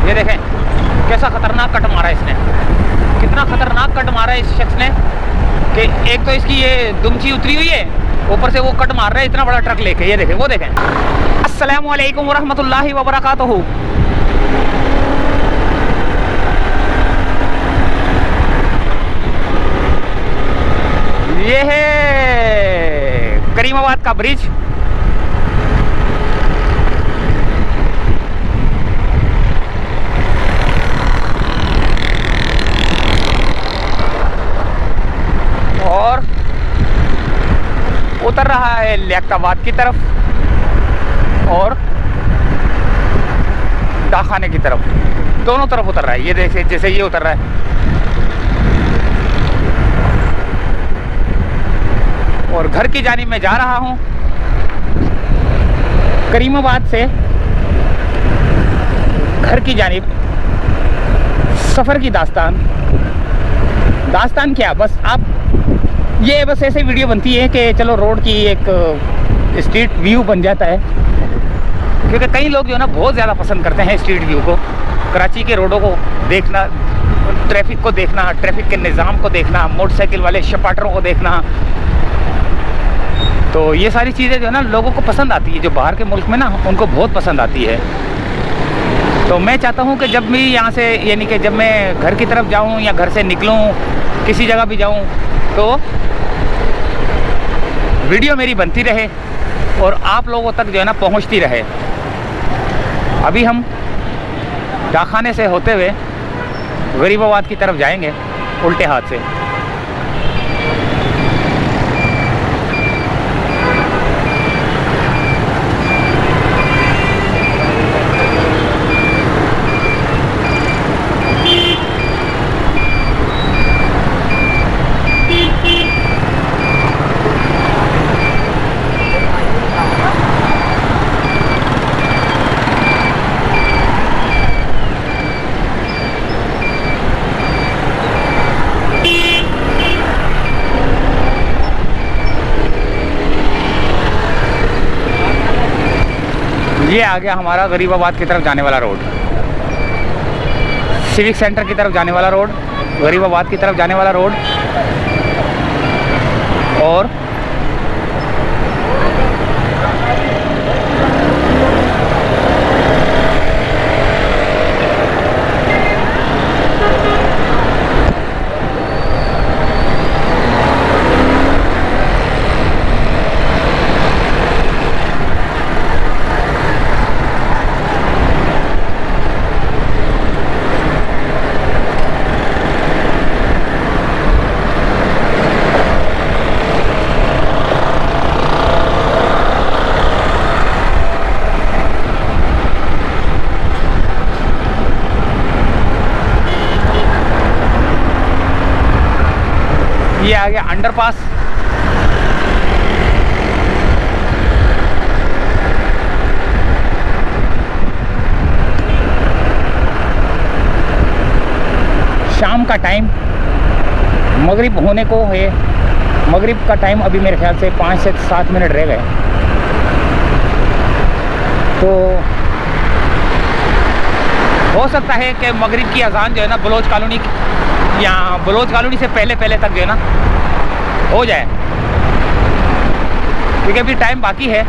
ये देखें कैसा खतरनाक कट मारा इसने, कितना खतरनाक कट मारा है इस शख्स ने कि एक तो इसकी ये दुमची उतरी हुई है, ऊपर से वो कट मार रहा है इतना बड़ा ट्रक लेके। ये देखें, वो देखें। अस्सलामु अलैकुम वरहमतुल्लाहि वबरकातुहू। ये है करीमाबाद का ब्रिज। और उतर रहा है लियाकताबाद की तरफ और डाखाने की तरफ, दोनों तरफ उतर रहा है। ये देखिए जैसे ये उतर रहा है, और घर की जानिब में जा रहा हूँ। करीमाबाद से घर की जानिब सफ़र की दास्तान क्या, बस आप ये बस ऐसे वीडियो बनती है कि चलो रोड की एक स्ट्रीट व्यू बन जाता है, क्योंकि कई लोग जो है ना बहुत ज़्यादा पसंद करते हैं स्ट्रीट व्यू को, कराची के रोडों को देखना, ट्रैफिक को देखना, ट्रैफिक के निज़ाम को देखना, मोटरसाइकिल वाले शपाटरों को देखना। तो ये सारी चीज़ें जो है ना लोगों को पसंद आती है, जो बाहर के मुल्क में ना उनको बहुत पसंद आती है। तो मैं चाहता हूँ कि जब भी यहाँ से, यानी कि जब मैं घर की तरफ जाऊँ या घर से निकलूँ, किसी जगह भी जाऊँ, तो वीडियो मेरी बनती रहे और आप लोगों तक जो है ना पहुँचती रहे। अभी हम डाखाने से होते हुए गरीबाबाद की तरफ जाएंगे उल्टे हाथ से। ये आ गया हमारा गरीबाबाद की तरफ जाने वाला रोड, सिविक सेंटर की तरफ जाने वाला रोड, गरीबाबाद की तरफ जाने वाला रोड। और ये आ गया अंडरपास। शाम का टाइम, मगरिब होने को है। मगरिब का टाइम अभी मेरे ख्याल से 5 से 7 मिनट रह गए। तो हो सकता है कि मगरिब की अजान जो है ना बलोच कॉलोनी या बलोच कॉलोनी से पहले तक जो है ना हो जाए, क्योंकि अभी टाइम बाकी है।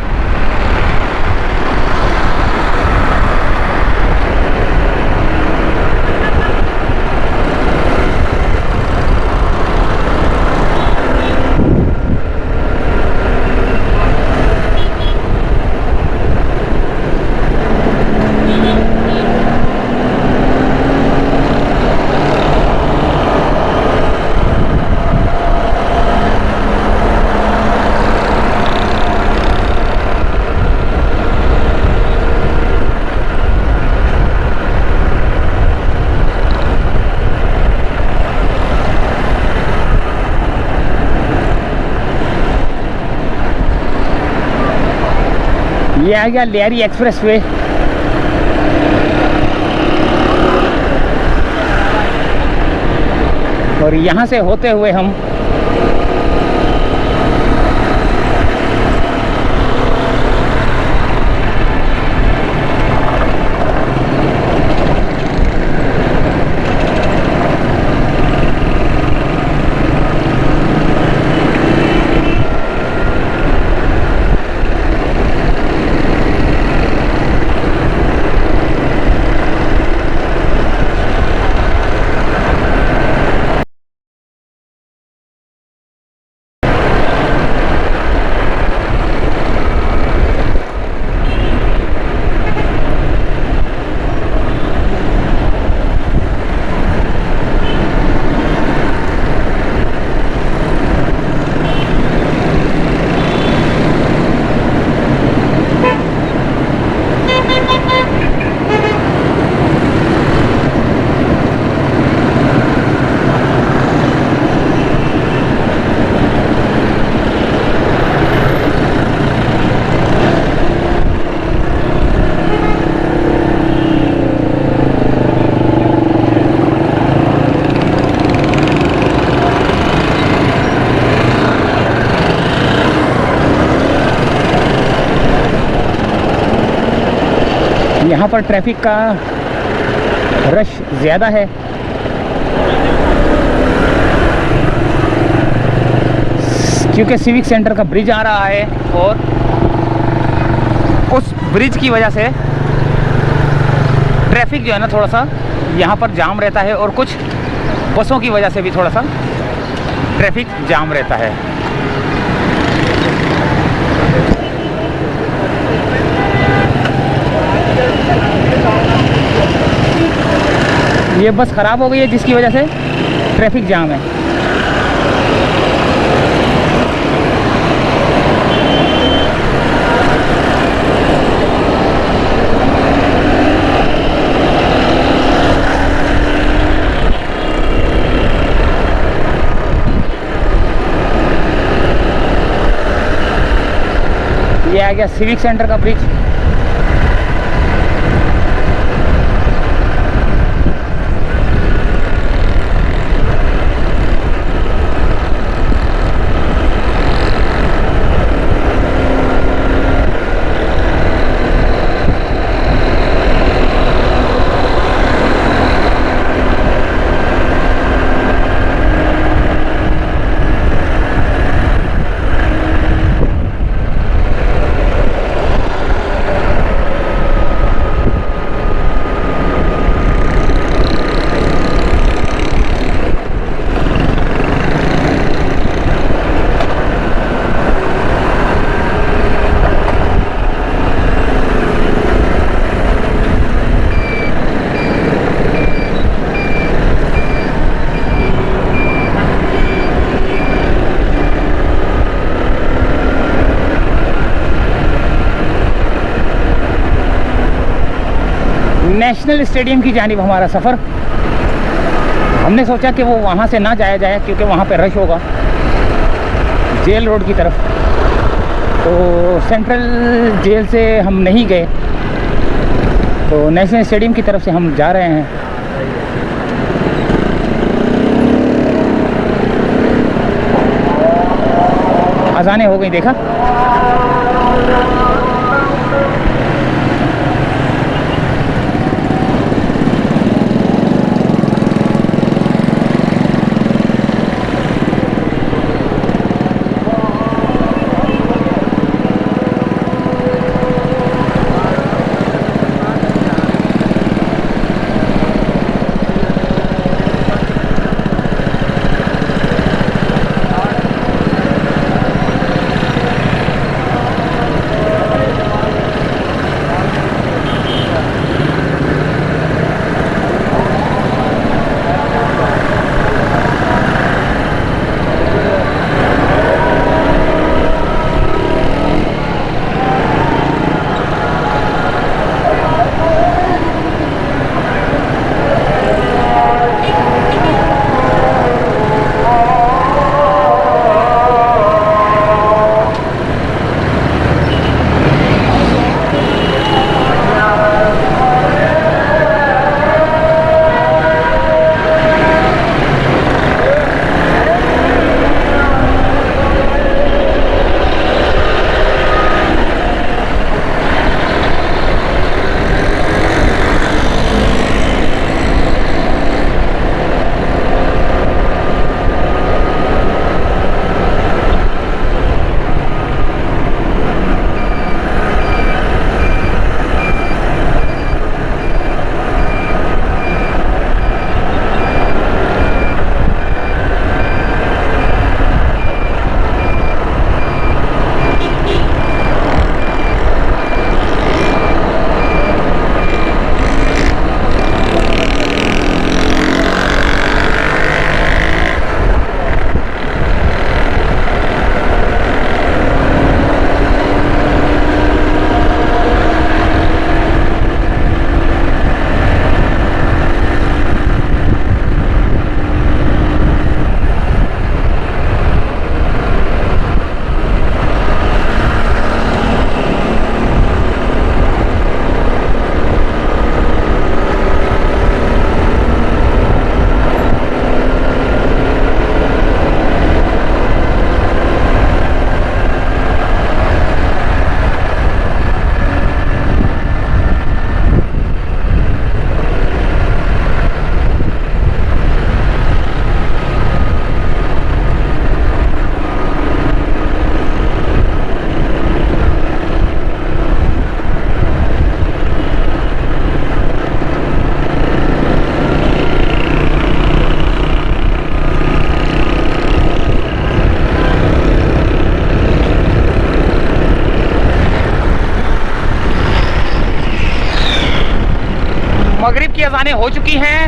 ये आ गया लियारी एक्सप्रेस वे। और यहाँ से होते हुए हम यहाँ पर ट्रैफिक का रश ज़्यादा है। क्योंकि सिविक सेंटर का ब्रिज आ रहा है और उस ब्रिज की वजह से ट्रैफिक जो है ना थोड़ा सा यहाँ पर जाम रहता है, और कुछ बसों की वजह से भी थोड़ा सा ट्रैफिक जाम रहता है। ये बस ख़राब हो गई है जिसकी वजह से ट्रैफिक जाम है। ये आ गया सिविक सेंटर का ब्रिज। नेशनल स्टेडियम की जानिब हमारा सफ़र। हमने सोचा कि वो वहाँ से ना जाया जाए क्योंकि वहाँ पे रश होगा जेल रोड की तरफ, तो सेंट्रल जेल से हम नहीं गए, तो नेशनल स्टेडियम की तरफ से हम जा रहे हैं। अज़ानें हो गई, देखा। मगरिब की अज़ानें हो चुकी हैं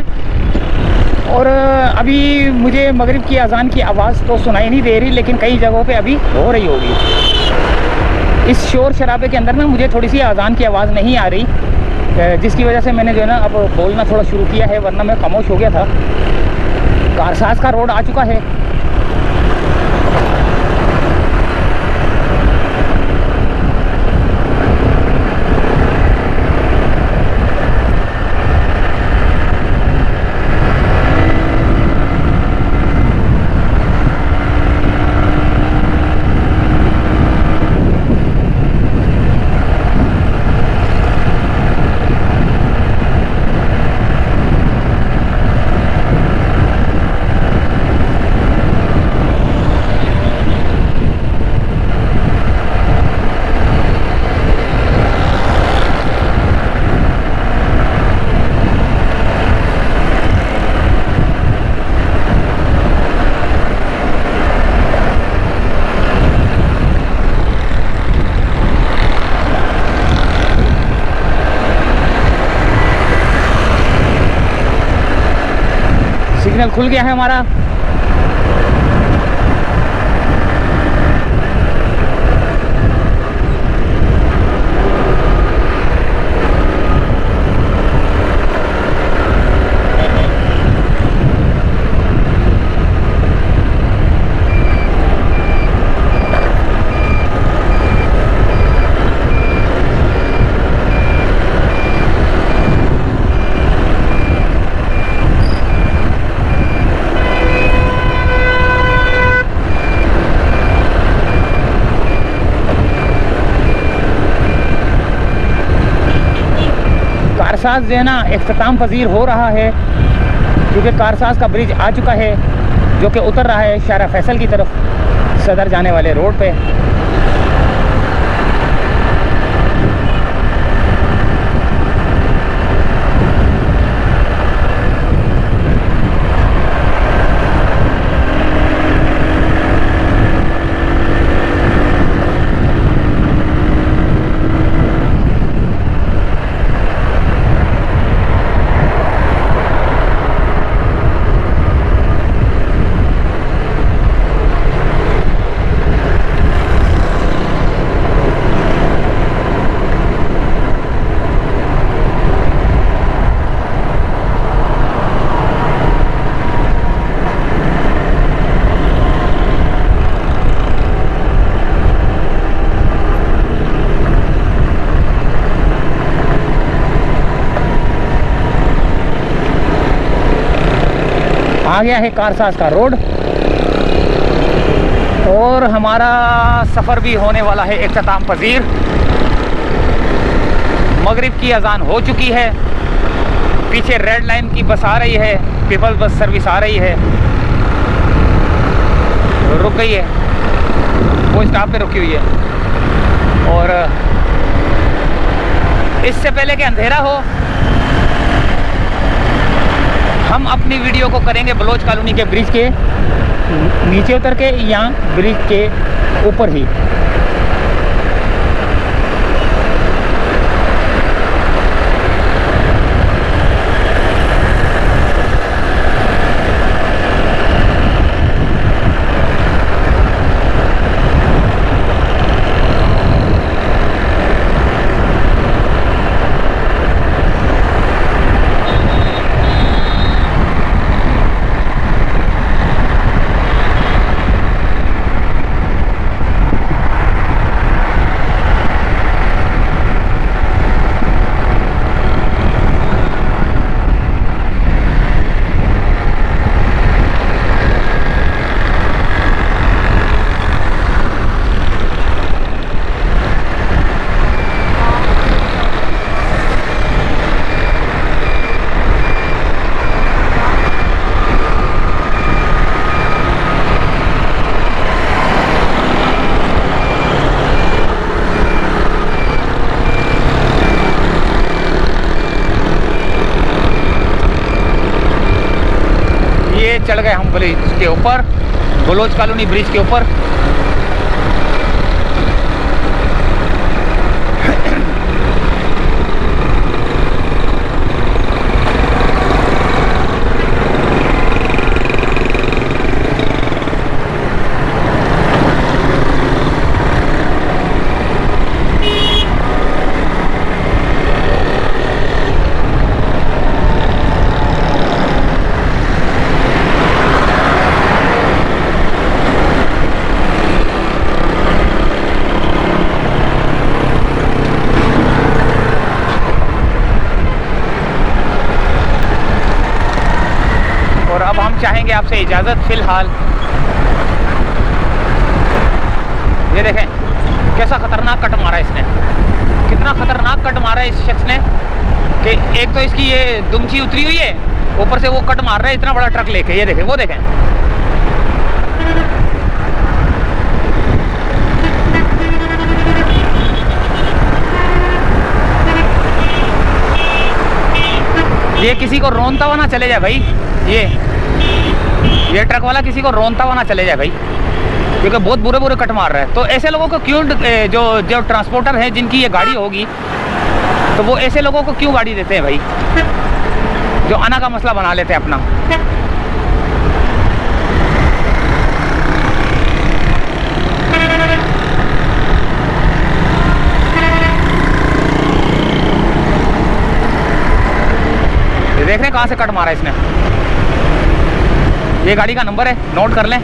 और अभी मुझे मगरिब की अज़ान की आवाज़ तो सुनाई नहीं दे रही, लेकिन कई जगहों पे अभी हो रही होगी। इस शोर शराबे के अंदर ना मुझे थोड़ी सी अज़ान की आवाज़ नहीं आ रही, जिसकी वजह से मैंने जो है ना अब बोलना थोड़ा शुरू किया है, वरना मैं खामोश हो गया था। कारसाज का रोड आ चुका है। सिग्नल खुल गया है हमारा। कारसाज जो है ना इख्तिताम पजीर हो रहा है, क्योंकि कारसाज का ब्रिज आ चुका है जो कि उतर रहा है शारा फैसल की तरफ सदर जाने वाले रोड पे। आ गया है कारसाज का रोड और हमारा सफ़र भी होने वाला है इख्तिताम पजीर। मगरिब की अजान हो चुकी है, पीछे रेड लाइन की बस आ रही है, पीपल्स बस सर्विस आ रही है, रुक गई है, वो स्टॉप पे रुकी हुई है। और इससे पहले कि अंधेरा हो हम अपनी वीडियो को करेंगे बलोच कॉलोनी के ब्रिज के नीचे उतर के या ब्रिज के ऊपर ही। चढ़ गए हम ब्रिज के ऊपर, बलोच कॉलोनी ब्रिज के ऊपर। चाहेंगे आपसे इजाज़त फ़िलहाल। ये देखें कैसा ख़तरनाक कट मारा इसने, कितना ख़तरनाक कट मारा है इस शख्स ने कि एक तो इसकी ये दुमची उतरी हुई है, ऊपर से वो कट मार रहा है इतना बड़ा ट्रक लेके। ये देखें, वो देखें। ये किसी को रोनता हुआ ना चले जाए भाई, ये ट्रक वाला किसी को रोनता हुआ ना चले जाए भाई, क्योंकि बहुत बुरे बुरे कट मार रहा है। तो ऐसे लोगों को क्यों, जो ट्रांसपोर्टर है जिनकी ये गाड़ी होगी, तो वो ऐसे लोगों को क्यों गाड़ी देते हैं भाई, जो आना का मसला बना लेते हैं अपना। देख रहे हैं कहाँ से कट मारा इसने। ये गाड़ी का नंबर है, नोट कर लें।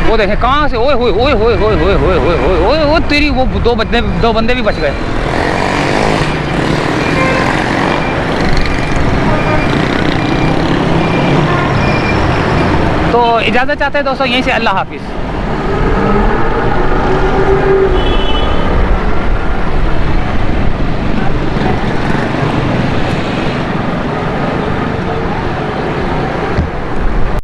वो देखें कहाँ से, ओए होए होए होए होए होए होए होए होए होए होए तेरी, वो दो बंदे भी बच गए। तो इजाज़त चाहते हैं दोस्तों यहीं से। अल्लाह हाफिज़।